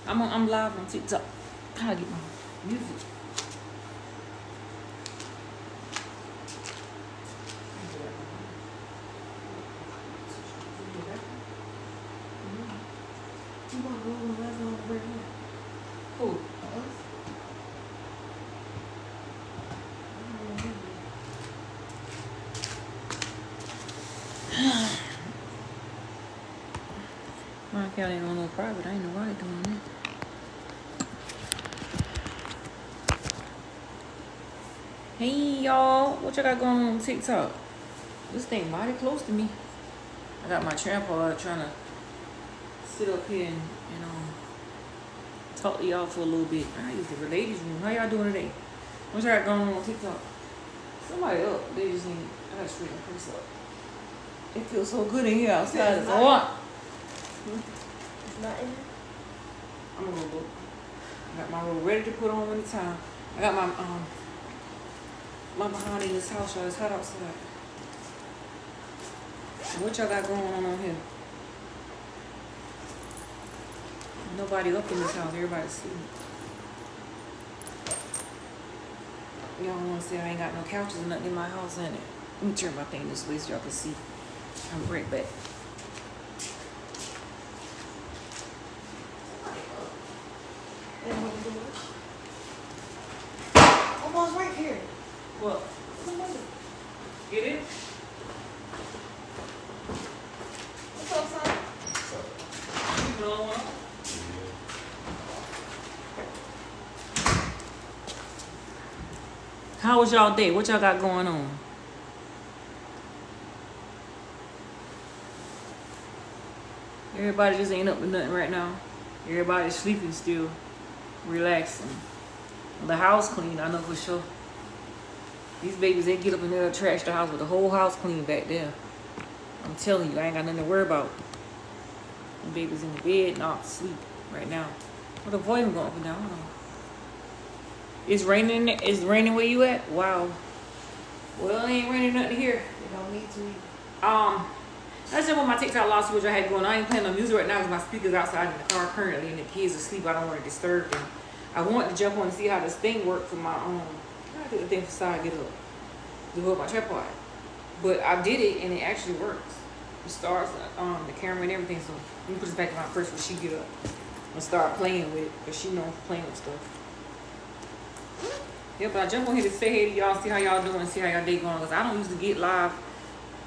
I'm live on TikTok. How to get my music. Who? My account ain't on no private. I ain't know why they doing that. Hey y'all, what y'all got going on TikTok? This thing mighty close to me. I got my tripod trying to sit up here and talk to y'all for a little bit. I use the ladies' room. How y'all doing today? What y'all got going on TikTok? Somebody up. They just need. I gotta straighten this up. It feels so good in here outside. It's hot. It's not in here? I'm gonna go look. I got my robe ready to put on anytime. I got my behind in this house, y'all. It's hot outside. What y'all got going on here? Nobody up in this house. Everybody's asleep. Y'all want to say I ain't got no couches or nothing in my house, ain't it? Let me turn my thing this way so y'all can see. I'm right back. Almost right here. What? Get it? What's up, son? You know what? How was y'all day? What y'all got going on? Everybody just ain't up to nothing right now. Everybody's sleeping still, relaxing. The house clean, I know for sure. These babies, they get up and they'll trash the house with the whole house clean back there. I'm telling you, I ain't got nothing to worry about. The baby's in the bed, not asleep right now. What the volume going up and down? I don't know. It's raining. It's raining where you at? Wow. Well, it ain't raining nothing here. You don't need to. That's just what my TikTok lost, which I had going on. I ain't playing no music right now because my speaker's outside in the car currently, and the kids are asleep. I don't want to disturb them. I want to jump on and see how this thing works for my I did the thing for side get up to hold my tripod, but I did it and it actually works. It starts the camera and everything. So let me put this back in my purse when she get up and start playing with it because she knows playing with stuff. Yeah, but I jump on here to say hey to y'all, see how y'all doing, see how y'all day going. Because I don't usually get live.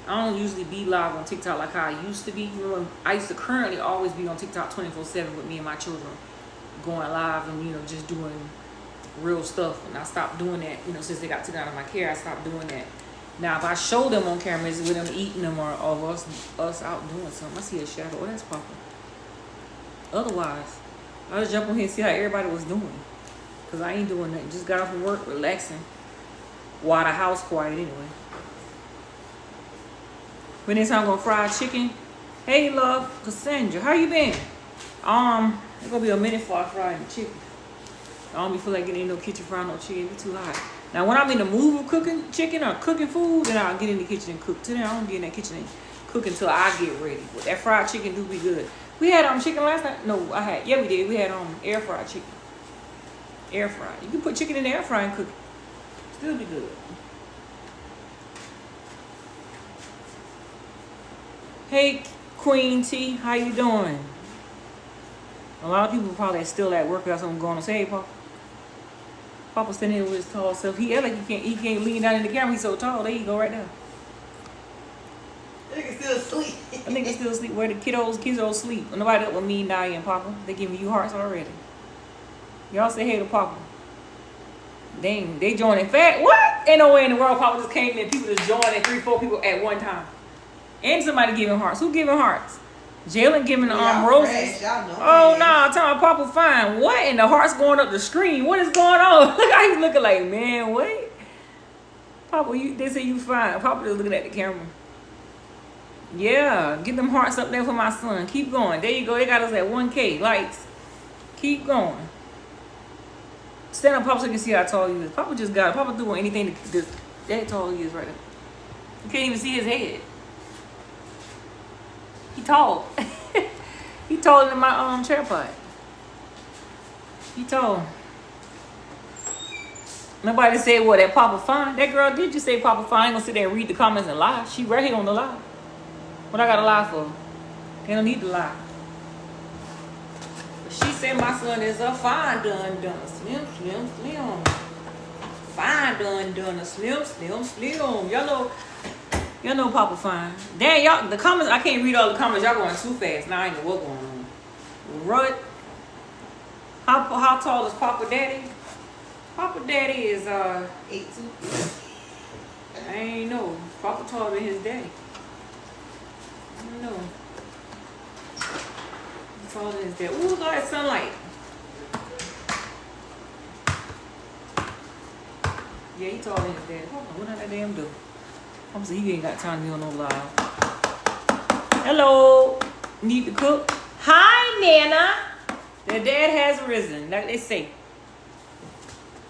I don't usually be live on TikTok like how I used to be. You know, I used to currently always be on TikTok 24/7 with me and my children, going live and just doing real stuff. And I stopped doing that. Since they got taken out of my care, I stopped doing that. Now, if I show them on camera, it's with them eating them or us out doing something. I see a shadow. Oh, that's popping. Otherwise, I just jump on here and see how everybody was doing. Because I ain't doing nothing. Just got off from work, relaxing. While the house quiet anyway. When this time I'm gonna fry chicken. Hey, love. Cassandra, how you been? It's gonna be a minute before I fry the chicken. I don't be feel like getting in no kitchen frying no chicken. It's too hot. Now, when I'm in the mood of cooking chicken or cooking food, then I'll get in the kitchen and cook. Today, I don't get in that kitchen and cook until I get ready. But that fried chicken do be good. We had chicken last night. No, yeah, we did. We had air fried chicken. Air fry. You can put chicken in the air fryer and cook it. Still be good. Hey, Queen T, how you doing? A lot of people probably still at work. Got something going on. Say, hey, Papa. Papa's standing here with his tall self. He act like he can't lean down in the camera. He's so tall. There you go, right now. Nigga still asleep. I think they still asleep. Where the kids all sleep. Nobody up with me, Naya, and Papa. They giving you hearts already. Y'all say hey to Papa. Dang, they joining fat. What? Ain't no way in the world Papa just came in. People just joining 3-4 people at one time. And somebody giving hearts. Who giving hearts? Jalen giving roses. Oh no, I'm telling Papa fine. What? And the hearts going up the screen. What is going on? Look how he's looking like, man, wait. Papa, they say you fine. Papa just looking at the camera. Yeah, get them hearts up there for my son. Keep going. There you go. They got us at 1K likes. Keep going. Stand up, Papa, so you can see how tall you is. Papa just got it. Papa doing anything that tall he is right now. You can't even see his head. He tall. He taller than my tripod. He told him. Nobody said what that Papa fine. That girl did just say Papa fine. I ain't gonna sit there and read the comments and lie. She right here on the lie. What I gotta lie for? They don't need to lie. But she said my son is a fine done slim, slim, slim. Fine done a slim, slim, slim. Y'all know Papa fine. Damn, y'all, the comments, I can't read all the comments. Y'all going too fast. Now I ain't know what's going on. Rut. How tall is Papa Daddy? Papa Daddy is 8'2". I ain't know. Papa taller than his daddy. I don't know. He's taller than his daddy. Ooh, look at that sunlight. Yeah, he taller than his daddy. Hold on, what did that damn do? I'm saying he ain't got time to be on no live. Hello. Need to cook? Hi, Nana. Their dad has risen, like they say.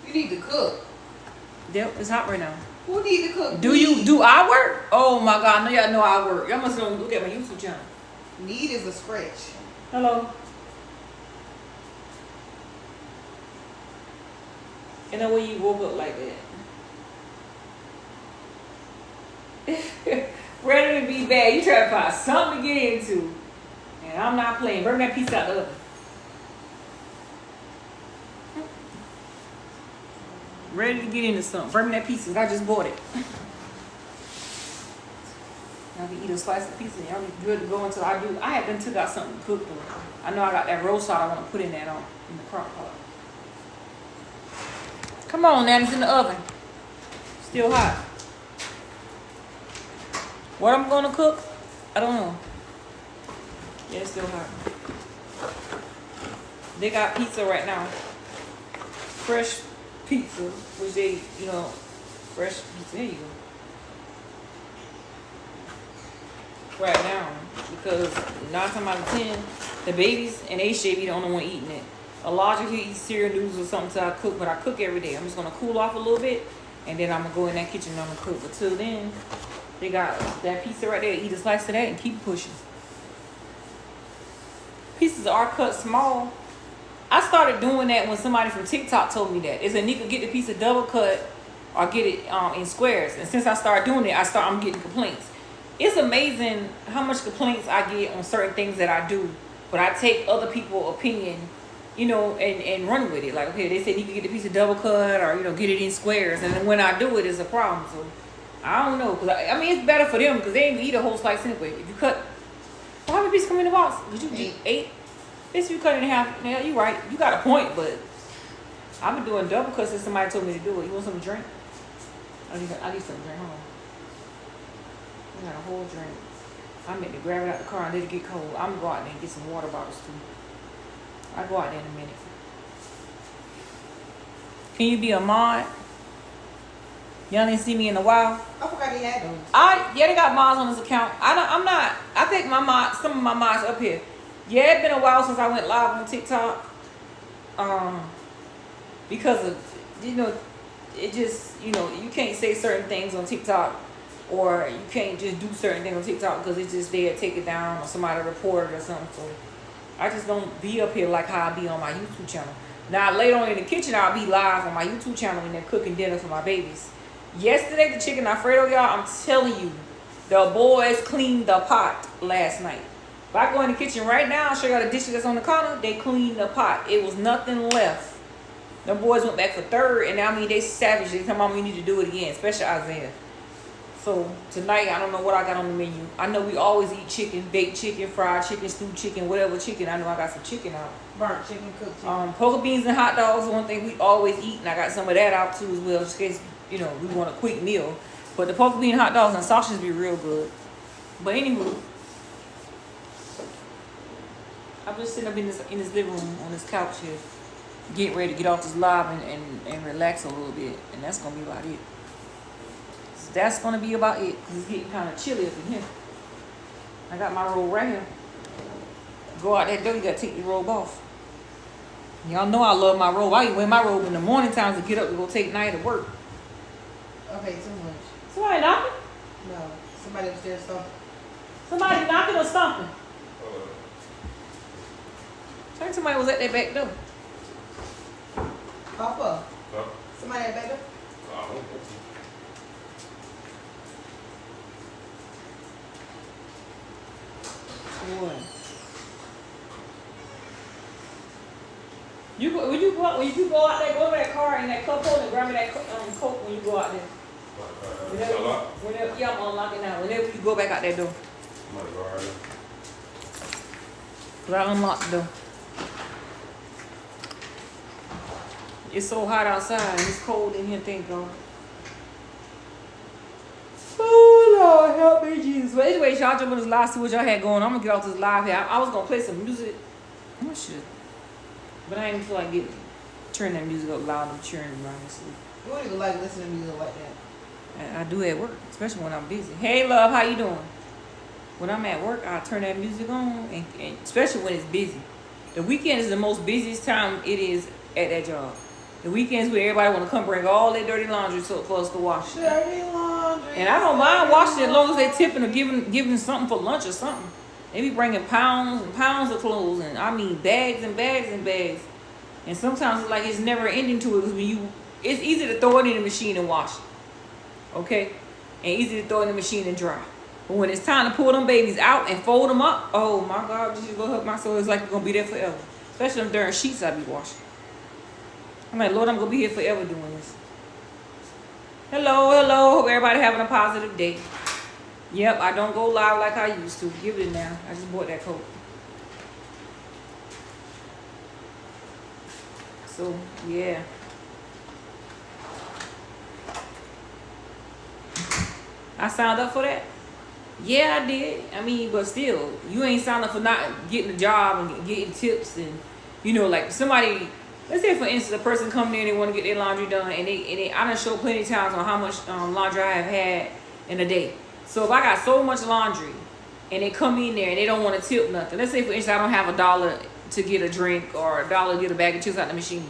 You need to cook. Yep, it's hot right now. Who need to cook? Do I work? Oh my God, I know y'all know I work. Y'all must look at my YouTube channel. Need is a scratch. Hello. You know when you woke up like that? Ready to be bad. You try to find something to get into. And I'm not playing. Bring that piece out the oven. Ready to get into something. Bring me that pizza. I just bought it. Y'all can eat a slice of pizza. Y'all be good to go until I do. I had been took out something to cook though. I know I got that roast salt I want to put in that in the crock pot. Come on, now it's in the oven. Still hot. What I'm gonna cook? I don't know. Yeah, it's still hot. They got pizza right now. Fresh pizza, which they, fresh pizza. There you go. Right now, because 9 times out of 10, the babies and HJ be the only one eating it. Elijah, he eats cereal noodles or something till I cook, but I cook every day. I'm just gonna cool off a little bit, and then I'm gonna go in that kitchen and I'm gonna cook. But till then, they got that pizza right there. Eat a slice of that and keep pushing. Pieces are cut small. I started doing that when somebody from TikTok told me that. It's a Nika get the pizza double cut or get it in squares. And since I started doing it, I'm getting complaints. It's amazing how much complaints I get on certain things that I do. But I take other people's opinion, and run with it. Like, okay, they say you can get the pizza double cut or, get it in squares. And then when I do it, it's a problem. So, I don't know. Cause I mean, it's better for them because they ain't eat a whole slice anyway. If you cut, well, how many pieces come in the box? Did you do 8? If you cut it in half, now you right. You got a point, but I've been doing double cuts since somebody told me to do it. You want something to drink? I need something to drink. Hold on. I got a whole drink. I meant to grab it out the car and let it get cold. I'm going to go out there and get some water bottles too. I'll go out there in a minute. Can you be a mod? Y'all didn't see me in a while. I forgot he had those. Yeah, they got mods on this account. I'm not. I think some of my mods up here. Yeah, it's been a while since I went live on TikTok. Because of, it just, you can't say certain things on TikTok, or you can't just do certain things on TikTok because it's just there, take it down, or somebody report it or something. So I just don't be up here like how I be on my YouTube channel. Now, later on in the kitchen, I'll be live on my YouTube channel and they're cooking dinner for my babies. Yesterday, the chicken Alfredo, y'all, I'm telling you, the boys cleaned the pot last night. If I go in the kitchen right now, I'll show y'all the dishes that's on the counter. They cleaned the pot. It was nothing left. The boys went back for third, and they savage. They tell Mom, we need to do it again, especially Isaiah. So tonight, I don't know what I got on the menu. I know we always eat chicken, baked chicken, fried chicken, stewed chicken, whatever chicken. I know I got some chicken out. Burnt chicken, cooked chicken. Poker beans and hot dogs is one thing we always eat, and I got some of that out too as well, just in case, we want a quick meal. But the poker bean, hot dogs, and sausages be real good. But anyway, I'm just sitting up in this living room on this couch here, getting ready to get off this live and relax a little bit, and that's gonna be about it. So that's gonna be about it, because it's getting kind of chilly up in here. I got my robe right here. Go out that door, you gotta take the robe off. Y'all know I love my robe. I even wear my robe in the morning times to get up to go take night at work. Okay, too much. Somebody knocking? No, somebody upstairs stomping. Somebody knocking or stomping? I think somebody was at that back door. Papa, Huh? somebody at back there? I don't think so. Boy. When you go out there, go to that car in that cup holder and grab me that Coke when you go out there. Whenever, yeah, I'm unlocking now. Whenever you go back out that door. Might go right now. Cause I unlocked the door. It's so hot outside and it's cold in here, thank God. Oh Lord, help me Jesus. But anyway, y'all jump on this live, see what y'all had going. I'm gonna get off this live here. I was gonna play some music. I should. But I didn't feel like turn that music up loud and cheering around and sleep. You don't even like listening to music like that. I do at work, especially when I'm busy. Hey love, how you doing? When I'm at work, I turn that music on, and especially when it's busy. The weekend is the most busiest time it is at that job. The weekends where everybody want to come bring all their dirty laundry for us to wash. Dirty laundry. And I don't mind washing it as long as they tipping or giving something for lunch or something. They be bringing pounds and pounds of clothes, and I mean bags and bags and bags. And sometimes it's like it's never ending to it because it's easy to throw it in the machine and wash it. Okay? And easy to throw it in the machine and dry. But when it's time to pull them babies out and fold them up, oh my God, just go help my soul. It's like you're gonna be there forever. Especially them darn sheets I be washing. I'm like, Lord, I'm gonna be here forever doing this. Hello. Hope everybody having a positive day. Yep, I don't go live like I used to. Give it now. I just bought that coat. So, yeah. I signed up for that. Yeah, I did. I mean, but still, you ain't signed up for not getting a job and getting tips and, like somebody. Let's say, for instance, a person come in and they want to get their laundry done, and I done show plenty of times on how much laundry I have had in a day. So if I got so much laundry, and they come in there and they don't want to tip nothing. Let's say, for instance, I don't have $1 to get a drink or $1 to get a bag of chips out the machine.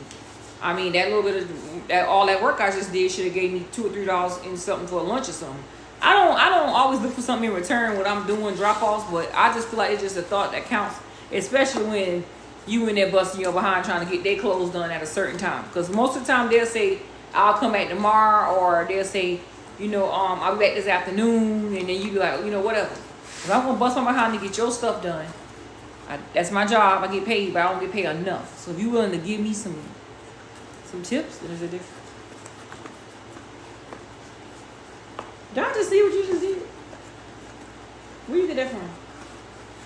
I mean, that little bit of all that work I just did should have gave me $2 or $3 in something for lunch or something. I don't always look for something in return when I'm doing drop-offs, but I just feel like it's just a thought that counts, especially when you in there busting your behind trying to get their clothes done at a certain time. Because most of the time they'll say, I'll come back tomorrow, or they'll say, I'll be back this afternoon, and then you be like, whatever. If I'm going to bust my behind to get your stuff done, that's my job. I get paid, but I don't get paid enough. So if you're willing to give me some tips, then there's a difference. Did I just see what you just did? Where you get that from?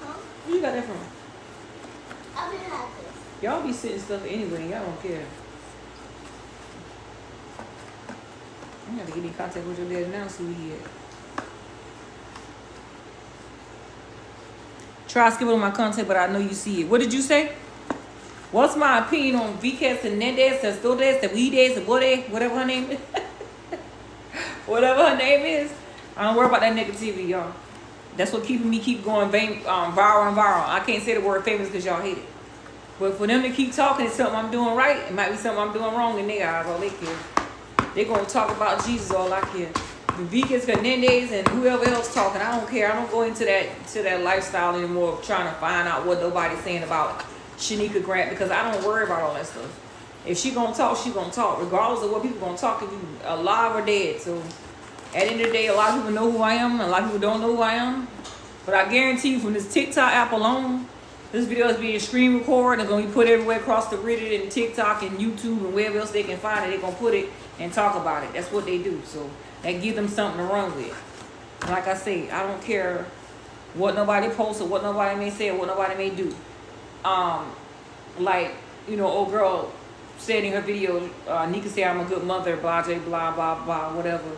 Huh? Where you got that from? I've been like this. Y'all be sitting stuff anyway. Y'all don't care. I'm going to get in contact with your dad now, see where he at. Try skipping on my content, but I know you see it. What did you say? What's my opinion on Vikas Hernandez, Testodes, Tewides, whatever her name is? Whatever her name is. I don't worry about that negativity, y'all. That's what keep going viral and viral. I can't say the word famous because y'all hate it. But for them to keep talking, it's something I'm doing right. It might be something I'm doing wrong in their eyes. All they care. They're going to talk about Jesus all I care. The Vikas Hernandez and whoever else talking, I don't care. I don't go into that lifestyle anymore of trying to find out what nobody's saying about Nika Grant, because I don't worry about all that stuff. If she gonna talk, she gonna talk, regardless of what people gonna talk, if you alive or dead. So at the end of the day, a lot of people know who I am, and a lot of people don't know who I am. But I guarantee you, from this TikTok app alone, this video is being screen recorded. It's gonna be put everywhere across the Reddit and TikTok and YouTube and wherever else they can find it. They're gonna put it and talk about it. That's what they do. So that give them something to run with. And like I say, I don't care what nobody posts or what nobody may say or what nobody may do. Old girl said in her video, Nika said I'm a good mother, blah, blah, blah, blah, whatever.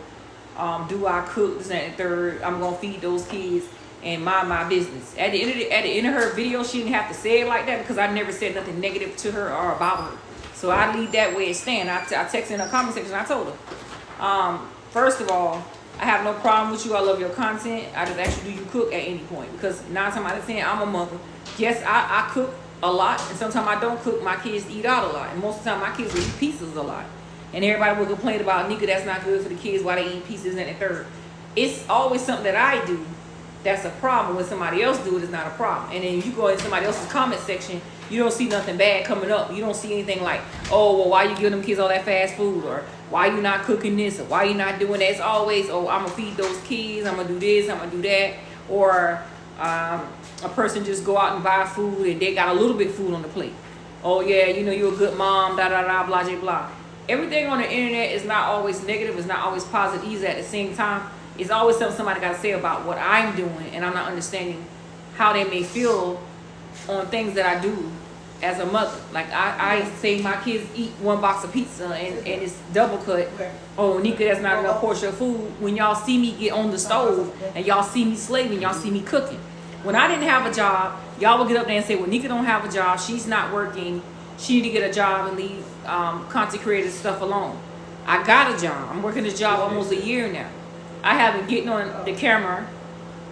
Do I cook, this and the third? I'm gonna feed those kids and mind my business. At the end of her video, she didn't have to say it like that because I never said nothing negative to her or about her. So I leave that way it stand. I texted in her comment section. I told her, first of all, I have no problem with you. I love your content. I just ask you, do you cook at any point? Because 9 times out of 10, I'm a mother. Yes, I cook a lot, and sometimes I don't cook. My kids eat out a lot, and most of the time my kids will eat pieces a lot. And everybody will complain about Nika, that's not good for the kids, why they eat pieces and the third. It's always something that I do that's a problem. When somebody else do it, it's not a problem. And then you go in somebody else's comment section you don't see nothing bad coming up. You don't see anything like, oh, well, why you giving them kids all that fast food, or why you not cooking this, or why you not doing that. It's always, oh, I'm gonna feed those kids, I'm gonna do this, I'm gonna do that. Or a person just go out and buy food and they got a little bit of food on the plate. Oh yeah, you know, you're a good mom, da da da, blah blah blah. Everything on the internet is not always negative, it's not always positive either. At the same time, it's always something somebody got to say about what I'm doing, and I'm not understanding how they may feel on things that I do as a mother. Like I say my kids eat one box of pizza and it's double cut. Oh, Nika, that's not enough portion of food. When y'all see me get on the stove and y'all see me slaving, y'all see me cooking. When I didn't have a job, y'all would get up there and say, well, Nika don't have a job, she's not working, she need to get a job and leave content creator stuff alone. I got a job. I'm working this job almost a year now. I haven't getting on the camera,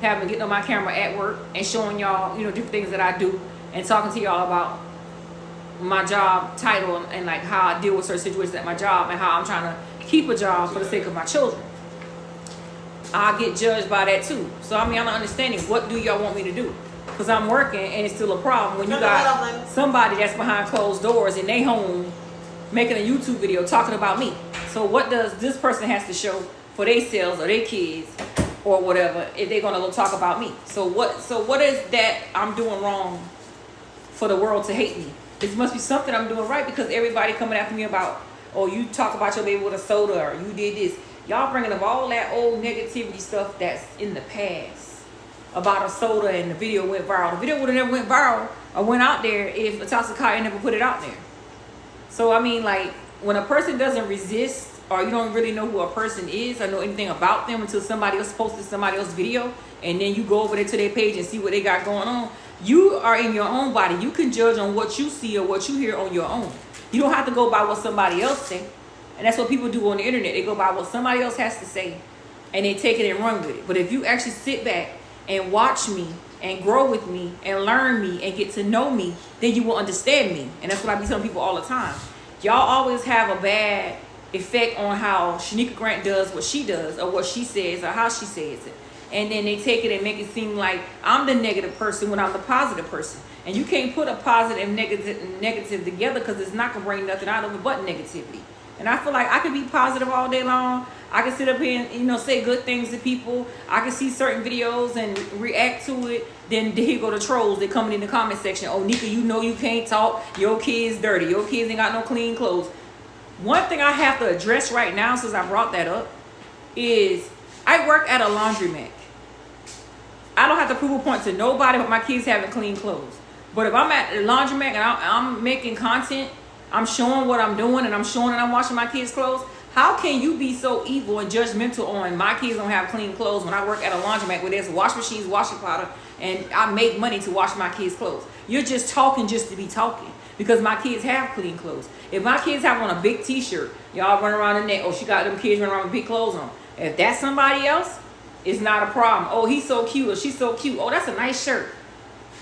haven't getting on my camera at work and showing y'all, you know, different things that I do and talking to y'all about my job title and like how I deal with certain situations at my job and how I'm trying to keep a job for the sake of my children. I get judged by that too. So I mean, I'm not understanding, what do y'all want me to do? Because I'm working and it's still a problem when you got somebody that's behind closed doors in their home making a YouTube video talking about me. So what does this person has to show for their sales or their kids or whatever if they're gonna talk about me? So what is that I'm doing wrong for the world to hate me? It must be something I'm doing right, because everybody coming after me about, oh, you talk about your baby with a soda, or you did this. Y'all bringing up all that old negativity stuff that's in the past about a soda, and the video went viral. The video would have never went viral or went out there if Latasha Kai never put it out there. So I mean, like, when a person doesn't resist, or you don't really know who a person is or know anything about them until somebody else posted somebody else's video, and then you go over there to their page and see what they got going on, you are in your own body. You can judge on what you see or what you hear on your own. You don't have to go by what somebody else say. And that's what people do on the internet. They go by what somebody else has to say and they take it and run with it. But if you actually sit back and watch me and grow with me and learn me and get to know me, then you will understand me. And that's what I be telling people all the time. Y'all always have a bad effect on how Shanika Grant does what she does, or what she says, or how she says it. And then they take it and make it seem like I'm the negative person when I'm the positive person. And you can't put a positive and negative together, because it's not going to bring nothing out of it but negativity. And I feel like I can be positive all day long. I can sit up here and, you know, say good things to people. I can see certain videos and react to it. Then here go the trolls. They coming in the comment section. Oh, Nika, you know you can't talk. Your kid's dirty. Your kids ain't got no clean clothes. One thing I have to address right now, since I brought that up, is I work at a laundromat. I don't have to prove a point to nobody but my kids having clean clothes. But if I'm at the laundromat and I'm making content, I'm showing what I'm doing, and I'm showing that I'm washing my kids' clothes, how can you be so evil and judgmental on my kids don't have clean clothes when I work at a laundromat where there's wash machines, washing powder, and I make money to wash my kids' clothes? You're just talking just to be talking, because my kids have clean clothes. If my kids have on a big t-shirt, y'all run around the neck, oh, she got them kids running around with big clothes on. If that's somebody else, it's not a problem. Oh, he's so cute, or she's so cute. Oh, that's a nice shirt.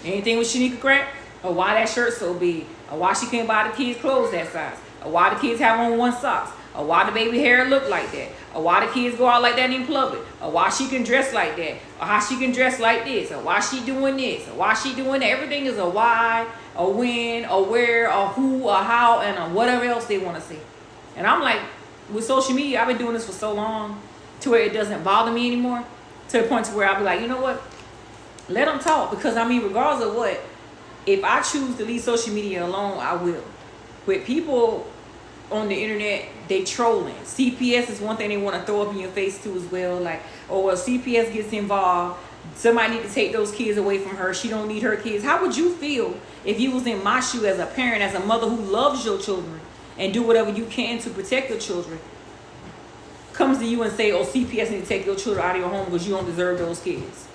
Anything with Shanika Grant? Or why that shirt so big? Or why she can't buy the kids clothes that size? Or why the kids have on one socks? Or why the baby hair look like that? Or why the kids go out like that in public? Or why she can dress like that? Or how she can dress like this? Or why she doing this? Or why she doing that? Everything is a why, a when, or where, or who, or how, and or whatever else they want to say. And I'm like, with social media, I've been doing this for so long to where it doesn't bother me anymore. To the point to where I'll be like, you know what? Let them talk. Because I mean, regardless of what, if I choose to leave social media alone, I will. With people on the internet, they trolling. CPS is one thing they want to throw up in your face too as well. Like, oh, well, CPS gets involved, somebody need to take those kids away from her. She don't need her kids. How would you feel if you was in my shoe as a parent, as a mother who loves your children and do whatever you can to protect your children, comes to you and say, oh, CPS need to take your children out of your home because you don't deserve those kids?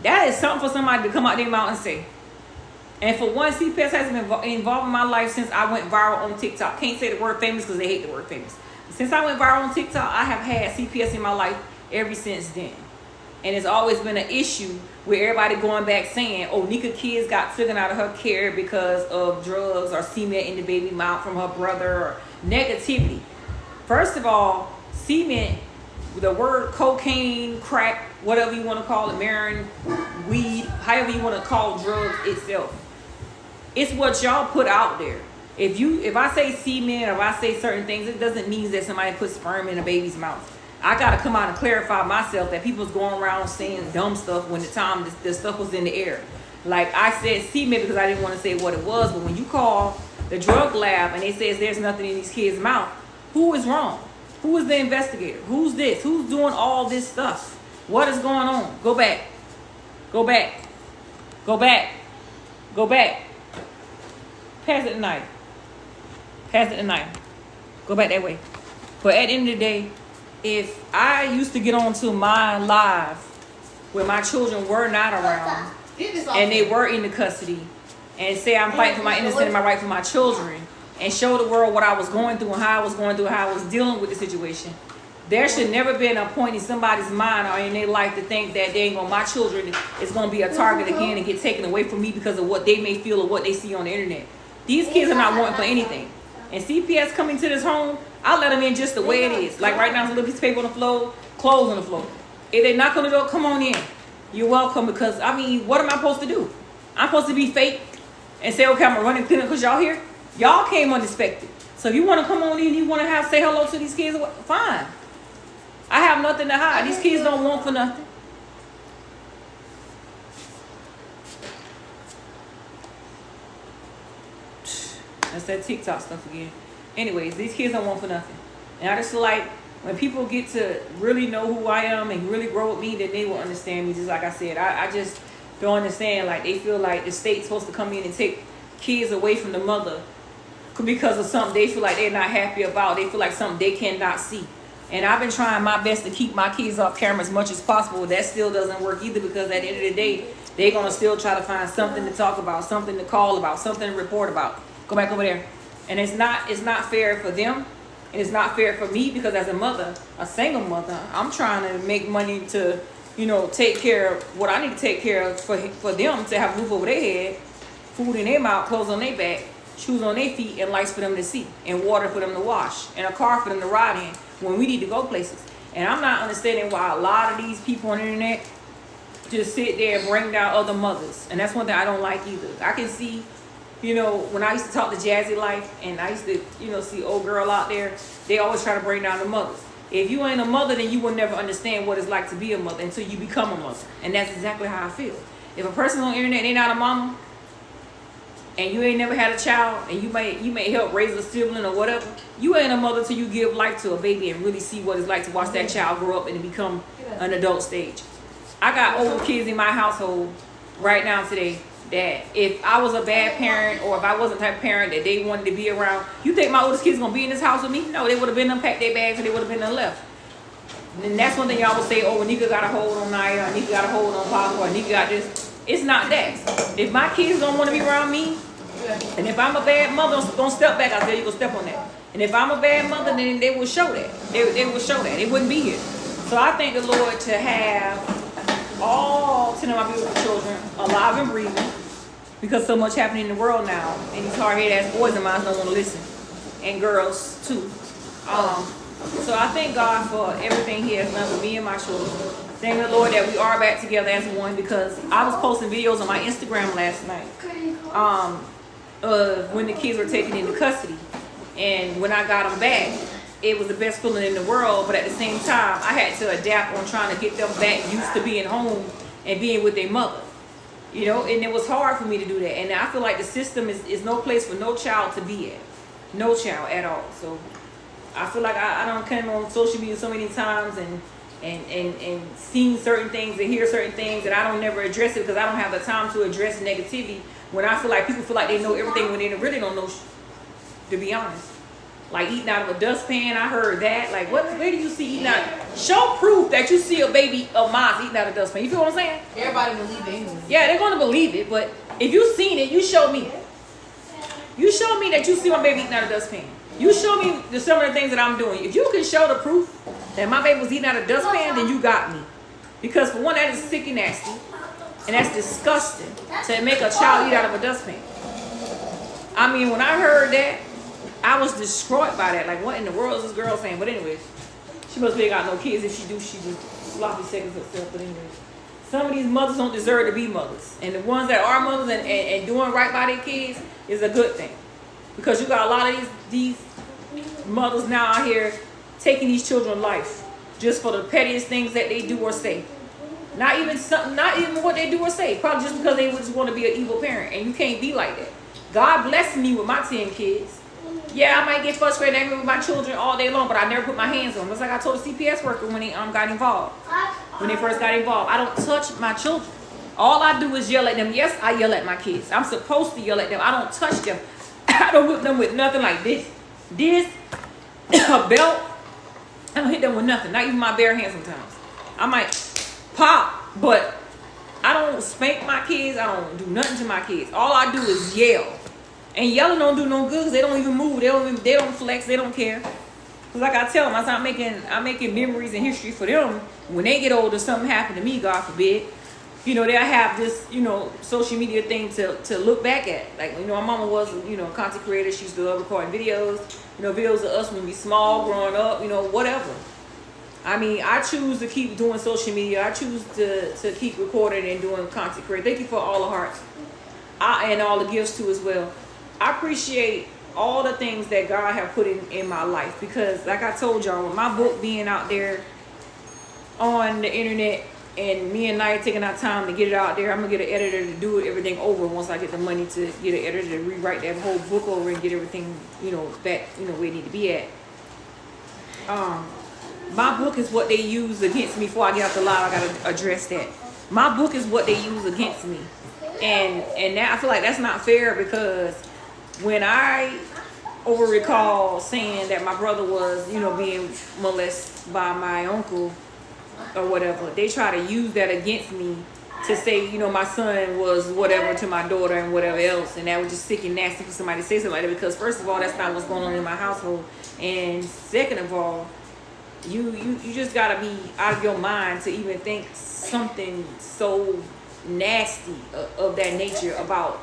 That is something for somebody to come out their mouth and say. And for one, CPS has been involved in my life since I went viral on TikTok. Can't say the word famous because they hate the word famous. Since I went viral on TikTok, I have had CPS in my life ever since then. And it's always been an issue with everybody going back saying, oh, Nika kids got taken out of her care because of drugs or cement in the baby mouth from her brother, or negativity. First of all, cement, the word cocaine, crack, whatever you want to call it, marijuana, weed, however you want to call drugs itself, It's what y'all put out there. If I say semen or if I say certain things, it doesn't mean that somebody put sperm in a baby's mouth. I gotta come out and clarify myself that people's going around saying dumb stuff when the time the stuff was in the air. Like I said semen because I didn't want to say what it was, but when you call the drug lab and they says there's nothing in these kids' mouth, who is wrong? Who is the investigator? Who's this? Who's doing all this stuff? What is going on? Go back. Go back. Go back. Go back. Pass it the knife. Pass it the knife. Go back that way. But at the end of the day, if I used to get onto my live where my children were not around and they were in the custody and say I'm fighting for my innocence and my right for my children and show the world what I was going through and how I was going through, how I was dealing with the situation, there should never be a point in somebody's mind or in their life to think that they ain't gonna, my children is going to be a target again and get taken away from me because of what they may feel or what they see on the internet. These kids are not wanting for anything. And CPS coming to this home, I let them in just the way it is. Like right now, there's a little piece of paper on the floor, clothes on the floor. If they knock on the door, come on in. You're welcome because, I mean, what am I supposed to do? I'm supposed to be fake and say, okay, I'm going to run and clean up because y'all here? Y'all came unexpected. So if you want to come on in, you want to say hello to these kids, fine. I have nothing to hide. These kids don't want for nothing. That's that TikTok stuff again. Anyways, these kids don't want for nothing. And I just feel like when people get to really know who I am and really grow with me, then they will understand me. Just like I said, I just don't understand. Like they feel like the state's supposed to come in and take kids away from the mother because of something they feel like they're not happy about. They feel like something they cannot see. And I've been trying my best to keep my kids off camera as much as possible. That still doesn't work either because at the end of the day, they're going to still try to find something to talk about, something to call about, something to report about. Go back over there. And it's not fair for them. And it's not fair for me because as a mother, a single mother, I'm trying to make money to, take care of what I need to take care of for them to have a roof over their head, food in their mouth, clothes on their back, shoes on their feet, and lights for them to see, and water for them to wash, and a car for them to ride in when we need to go places. And I'm not understanding why a lot of these people on the internet just sit there and bring down other mothers. And that's one thing I don't like either. I can see, when I used to talk to Jazzy Life and I used to, see old girl out there, they always try to bring down the mothers. If you ain't a mother, then you will never understand what it's like to be a mother until you become a mother. And that's exactly how I feel. If a person on the internet ain't not a mama, and you ain't never had a child, and you may help raise a sibling or whatever, you ain't a mother till you give life to a baby and really see what it's like to watch that child grow up and become an adult stage. I got older kids in my household right now today that if I was a bad parent or if I wasn't the type of parent that they wanted to be around, you think my oldest kids gonna be in this house with me? No, they would have been unpacked their bags and they would have been done left. And that's one thing y'all would say, oh, Nika got a hold on Naya, or Nika got a hold on Papa, or Nika got this. It's not that. If my kids don't want to be around me, and if I'm a bad mother, don't step back. I tell you, go step on that. And if I'm a bad mother, then they will show that. They will show that. They wouldn't be here. So I thank the Lord to have all 10 of my beautiful children alive and breathing, because so much happening in the world now, and these hard-headed ass boys of mine don't want to listen, and girls too. So I thank God for everything He has done for me and my children. Thank the Lord that we are back together as one, because I was posting videos on my Instagram last night when the kids were taken into custody. And when I got them back, it was the best feeling in the world. But at the same time, I had to adapt on trying to get them back used to being home and being with their mother. And it was hard for me to do that. And I feel like the system is no place for no child to be at. No child at all. So I feel like I don't come on social media so many times and seen certain things and hear certain things, and I don't never address it because I don't have the time to address negativity when I feel like people feel like they know everything when they really don't know, to be honest. Like eating out of a dustpan, I heard that. Like, where do you see eating out? Show proof that you see a baby of mine eating out of a dustpan. You feel what I'm saying? Everybody believe it anyway. Yeah, they're going to believe it, but if you've seen it, you show me. You show me that you see my baby eating out of a dustpan. You show me some of the things that I'm doing. If you can show the proof that my baby was eating out of a dustpan, then you got me. Because for one, that is sick and nasty. And that's disgusting to make a child eat out of a dustpan. I mean, when I heard that, I was destroyed by that. Like, what in the world is this girl saying? But anyways, she must be got no kids. If she do, she just sloppy seconds herself. But anyways, some of these mothers don't deserve to be mothers. And the ones that are mothers and doing right by their kids is a good thing. Because you got a lot of these mothers now out here taking these children's life just for the pettiest things that they do or say. Not even what they do or say. Probably just because they just want to be an evil parent. And you can't be like that. God blessed me with my 10 kids. Yeah, I might get frustrated angry with my children all day long, but I never put my hands on them. It's like I told the CPS worker when they got involved. When they first got involved, I don't touch my children. All I do is yell at them. Yes, I yell at my kids. I'm supposed to yell at them. I don't touch them. I don't whip them with nothing like this. A belt. I don't hit them with nothing. Not even my bare hands sometimes. I might pop, but I don't spank my kids. I don't do nothing to my kids. All I do is yell. And yelling don't do no good because they don't even move. They don't flex. They don't care. Because like I tell them, I'm making memories and history for them. When they get older, something happened to me, God forbid. You know, they'll have this, you know, social media thing to look back at. Like, you know, my mama was, you know, a content creator. She used to love recording videos. You know, videos of us when we small, growing up, you know, whatever. I mean, I choose to keep doing social media. I choose to keep recording and doing content creation. Thank you for all the hearts. And all the gifts too as well. I appreciate all the things that God have put in my life. Because like I told y'all, with my book being out there on the internet and me and Nia taking our time to get it out there, I'm going to get an editor to do everything over once I get the money to get an editor to rewrite that whole book over and get everything, you know, back, you know, where it need to be at. My book is what they use against me. Before I get off the live, I got to address that. My book is what they use against me. And now I feel like that's not fair because when I recall saying that my brother was, you know, being molested by my uncle or whatever, they try to use that against me to say, you know, my son was whatever to my daughter and whatever else. And that was just sick and nasty for somebody to say something like that because first of all, that's not what's going on in my household. And second of all, you just gotta be out of your mind to even think something so nasty of that nature about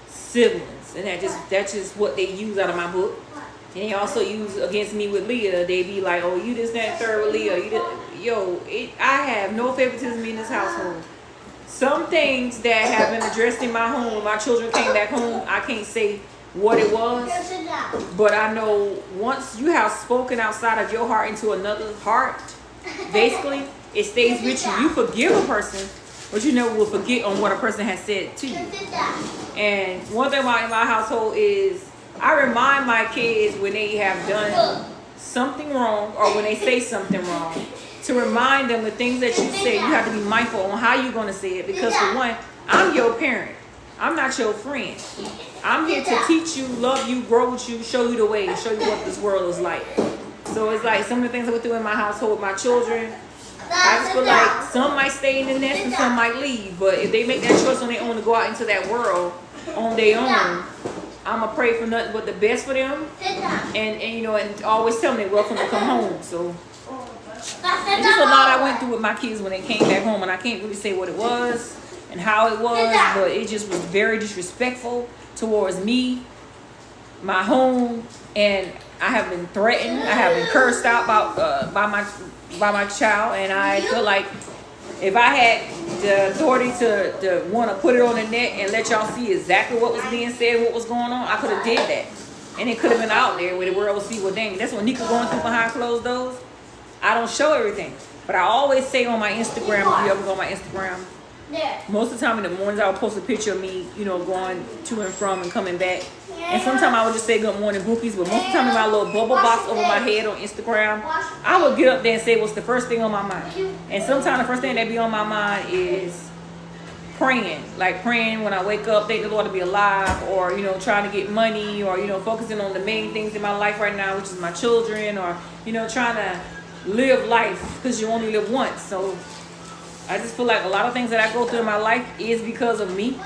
siblings. And that's just what they use out of my book. And they also use against me with Leah. They be like, oh, you this, that, and third with Leah. I have no favoritism in this household. Some things that have been addressed in my home, when my children came back home, I can't say what it was. But I know once you have spoken outside of your heart into another heart, basically, it stays with you. You forgive a person, but you never will forget on what a person has said to you. And one thing about in my household is I remind my kids when they have done something wrong or when they say something wrong to remind them the things that you say. You have to be mindful on how you're going to say it because for one, I'm your parent. I'm not your friend. I'm here to teach you, love you, grow with you, show you the way, show you what this world is like. So it's like some of the things I go through in my household with my children, I just feel like some might stay in the nest and some might leave. But if they make that choice on their own to go out into that world on their own, I'm going to pray for nothing but the best for them. And you know, and always tell them they're welcome to come home. So it's just a lot I went through with my kids when they came back home. And I can't really say what it was and how it was. But it just was very disrespectful towards me, my home. And I have been threatened. I have been cursed out by my child. And I feel like if I had the authority to want to put it on the net and let y'all see exactly what was being said, what was going on, I could have did that. And it could have been out there where the world would see what dang. That's what Nika going through behind closed doors. I don't show everything. But I always say on my Instagram, if you ever go on my Instagram, most of the time in the mornings I would post a picture of me, you know, going to and from and coming back. And sometimes I would just say good morning bookies, but most of the time in my little bubble box over my head on Instagram, I would get up there and say what's the first thing on my mind. And sometimes the first thing that be on my mind is praying. Like praying when I wake up, thank the Lord to be alive, or, you know, trying to get money, or, you know, focusing on the main things in my life right now, which is my children, or, you know, trying to live life because you only live once. So I just feel like a lot of things that I go through in my life is because of me.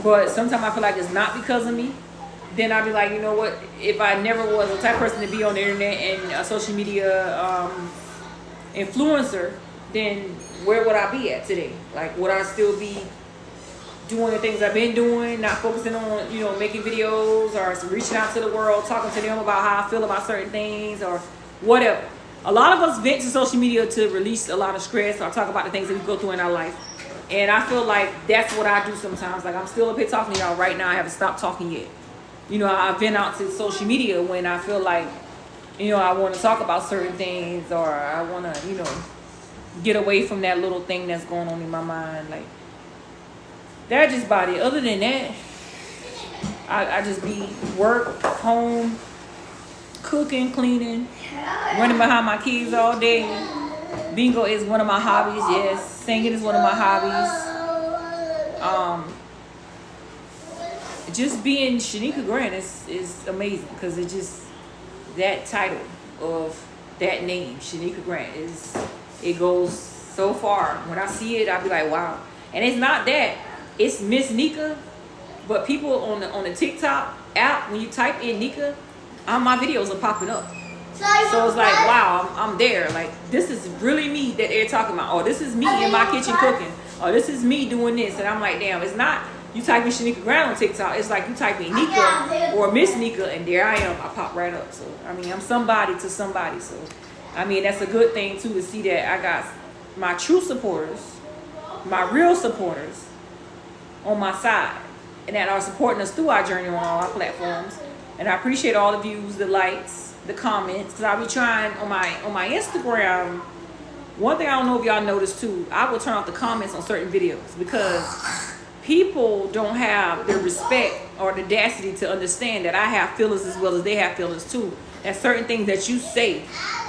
But sometimes I feel like it's not because of me. Then I'll be like, you know what? If I never was the type of person to be on the internet and a social media influencer, then where would I be at today? Like, would I still be doing the things I've been doing, not focusing on, you know, making videos or reaching out to the world, talking to them about how I feel about certain things or whatever? a lot of us vent to social media to release a lot of stress or talk about the things that we go through in our life. And I feel like that's what I do sometimes. Like I'm still up here talking to y'all right now. I haven't stopped talking yet. You know, I vent out to social media when I feel like, you know, I want to talk about certain things or I want to, you know, get away from that little thing that's going on in my mind. Like, that's just about it. Other than that, I just be work, home, cooking, cleaning, running behind my kids all day. Bingo is one of my hobbies, yes. Singing is one of my hobbies. Just being Shanika Grant is amazing because it just, that title of that name, Shanika Grant, it goes so far. When I see it, I'll be like, wow. And it's not that, it's Miss Nika, but people on the TikTok app, when you type in Nika, my videos are popping up. So it's like, wow, I'm there. Like, this is really me that they're talking about. Oh, this is me in my kitchen cooking. Oh, this is me doing this. And I'm like, damn, it's not you type in Shanika Grant on TikTok. It's like you type in Nika or Miss Nika, and there I am. I pop right up. So, I mean, I'm somebody to somebody. So, I mean, that's a good thing, too, to see that I got my true supporters, my real supporters on my side, and that are supporting us through our journey on all our platforms. And I appreciate all the views, the likes, the comments, because I be trying on my Instagram. One thing I don't know if y'all noticed too, I will turn off the comments on certain videos because people don't have the respect or the audacity to understand that I have feelings as well as they have feelings too. That certain things that you say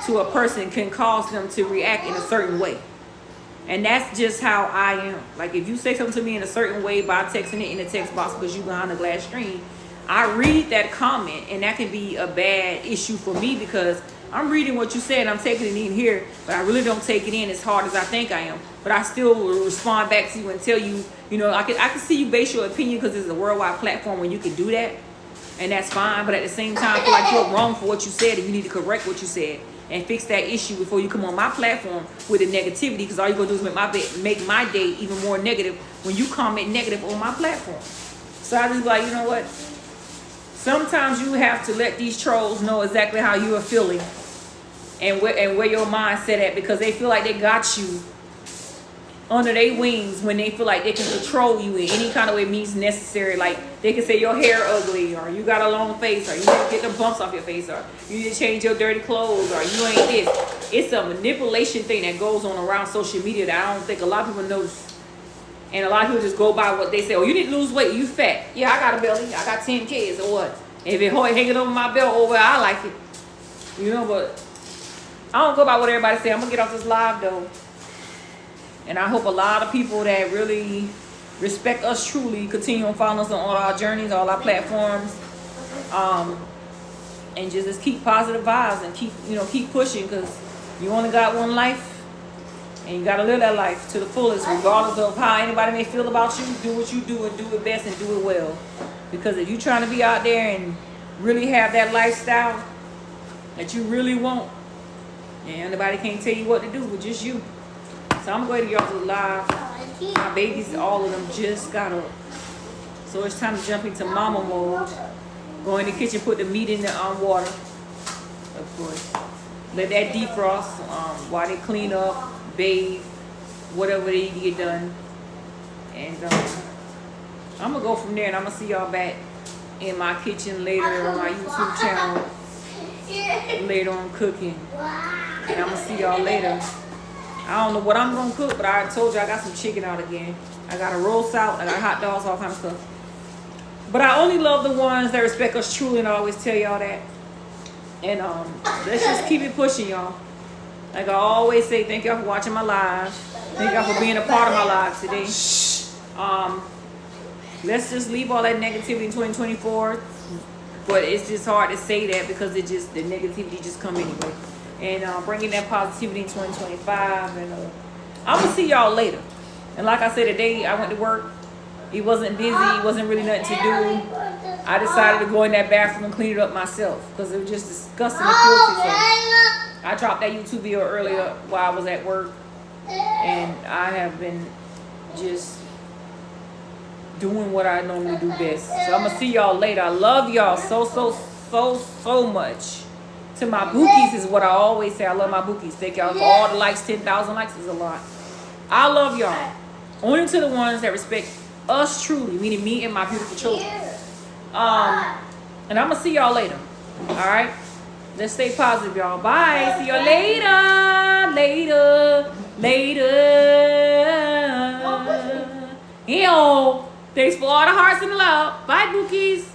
to a person can cause them to react in a certain way. And that's just how I am. Like, if you say something to me in a certain way by texting it in the text box because you behind a glass screen, I read that comment, and that can be a bad issue for me because I'm reading what you said, I'm taking it in here, but I really don't take it in as hard as I think I am. But I still will respond back to you and tell you, you know, I can see you base your opinion because it's a worldwide platform where you can do that, and that's fine. But at the same time, I feel like you're wrong for what you said, and you need to correct what you said and fix that issue before you come on my platform with the negativity, because all you're going to do is make my day even more negative when you comment negative on my platform. So I just be like, you know what? Sometimes you have to let these trolls know exactly how you are feeling and where your mindset at, because they feel like they got you under their wings when they feel like they can control you in any kind of way means necessary. Like, they can say your hair ugly, or you got a long face, or you need to get the bumps off your face, or you need to change your dirty clothes, or you ain't this. It's a manipulation thing that goes on around social media that I don't think a lot of people notice. And a lot of people just go by what they say. Oh, you need to lose weight, you fat. Yeah, I got a belly, I got 10 kids, or what? If it hanging over my belt over, I like it. You know, but I don't go by what everybody say. I'm going to get off this live, though. And I hope a lot of people that really respect us truly continue on following us on all our journeys, all our platforms. And just keep positive vibes and keep pushing, because you only got one life. And you got to live that life to the fullest, regardless of how anybody may feel about you. Do what you do and do it best and do it well. Because if you're trying to be out there and really have that lifestyle that you really want, and nobody can't tell you what to do but just you. So I'm going to get off the live. My babies, all of them, just got up. So it's time to jump into mama mode. Go in the kitchen, put the meat in the water, of course. Let that defrost while they clean up, bathe, whatever they need to get done. And I'm going to go from there, and I'm going to see y'all back in my kitchen later on my YouTube channel. Later on cooking. And I'm going to see y'all later. I don't know what I'm going to cook, but I told you I got some chicken out again. I got a roast out, I got hot dogs, all kind of stuff. But I only love the ones that respect us truly, and I always tell y'all that. And let's just keep it pushing, y'all. Like I always say, thank y'all for watching my live. Thank y'all for being a part of my live today. Let's just leave all that negativity in 2024. But it's just hard to say that because the negativity just come anyway. And bringing that positivity in 2025. And I'm going to see y'all later. And like I said, today I went to work. It wasn't busy. It wasn't really nothing to do. I decided to go in that bathroom and clean it up myself because it was just disgusting and filthy. So I dropped that YouTube video earlier while I was at work. And I have been just doing what I normally do best. So I'm going to see y'all later. I love y'all so much. To my bookies is what I always say. I love my bookies. Thank y'all for all the likes. 10,000 likes is a lot. I love y'all. Only to the ones that respect us truly, meaning me and my beautiful children. And I'm gonna see y'all later. All right. Let's stay positive, y'all. Bye. See you later. Later. Yo. Thanks for all the hearts and the love. Bye, bookies.